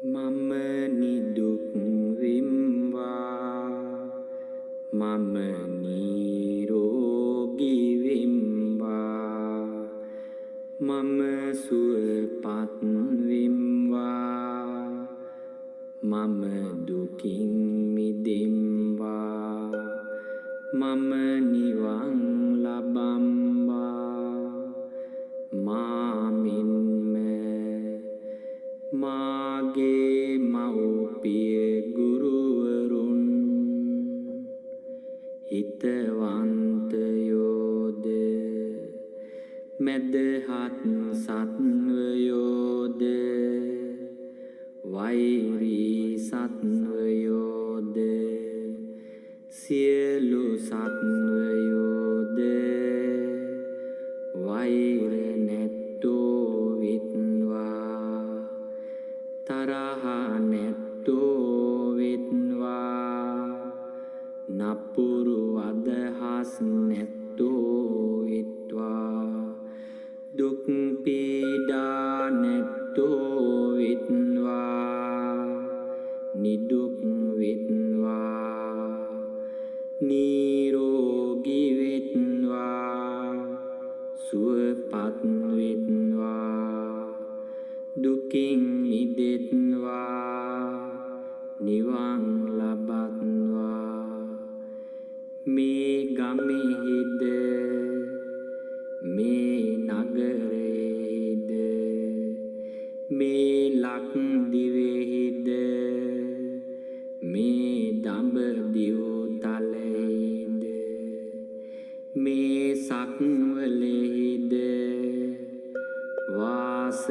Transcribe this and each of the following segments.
මම නිදුක් වෙම්වා මම නිරෝගී වෙම්වා මම සුවපත් වෙම්වා මම දුකින් මිදෙම්වා මම නිවන් ලබම්වා මාමින්ම මාගේ මව්පිය ගුරුවරුන් හිතවන්තයෝද මැදහත් සත්වයෝද වෛරී සත්වයෝද සියලු සත්වයෝද වෛර නැත්තෝ වෙත්වා තරහ නැත්තෝ වෙත්වා නපුරු අදහස් නැත්තෝ වෙත්වා දුක් පීඩා නැත්තෝ වෙත්වා නිදුක් වෙත්වා නිරෝගී වෙත්වා සුවපත් වෙත්වා දුකින් මිදෙත්වා නිවන් ලබත්වා මේ ගමෙහිද මේ නගරයේද මේ ලක්දිවෙහිද මේ දඹදිව තලයේද මේ සක්වලෙහිද වාස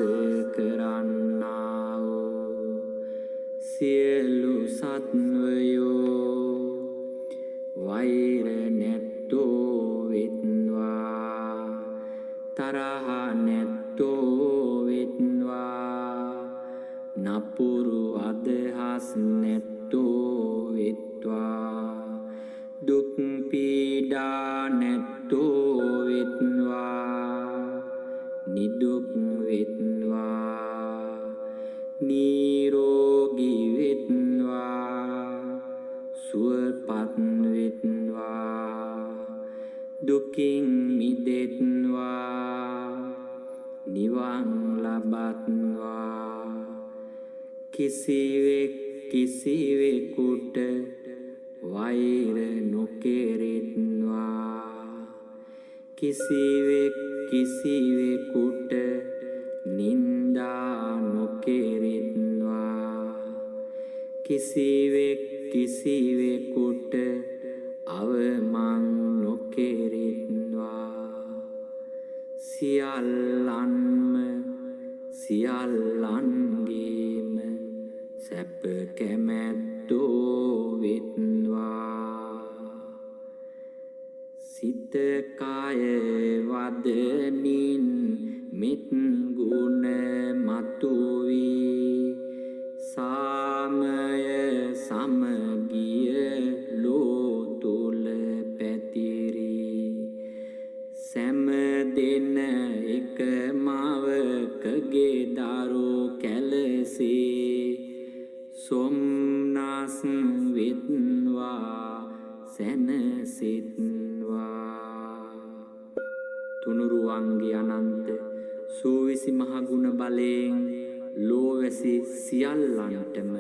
කරන්නා වූ සියලු සත්වයෝ වෛර නැත්තෝ වෙත්වා තරහ නැත්තෝ වෙත්වා නපුරු අදහස් නැත්තෝ වෙත්වා දුක් පීඩා නැත්තෝ වෙත්වා නිදුක් වෙත්වා නිරෝගී වෙත්වා සුවපත් වෙත්වා දුකින් මිදෙත්වා නිවන් ලබත්වා කිසිවෙක් කිසිවෙකුට වෛර නොකෙරෙත්වා කිසිවෙක් කිසිවෙකුට නින්දා නොකෙරෙත්වා කිසිවෙක් කිසිවෙකුට අවමන් නොකෙරෙත්වා සියල්ලන්ම සියල්ලන්ගේම සැප කැමැත්තෝ වෙත්වා සිත කය වදනින් මෙත් ගුණ මතුවී සාමය සමගිය ලෝ තුල පැතිරී සෑම දෙන එක මවකගේ දරු කැලසේ සොම්නස් වෙත්වා සැනසෙත්වා තුනුරුවන්ගේ අනන්ත සූවිසි මහගුණ බලයෙන් ලෝවැසි සියල්ලන්ටම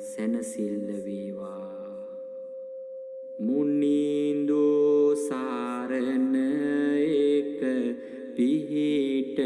සැනසිල්ල වේවා මුනිඳු සාරණ එක පිහිට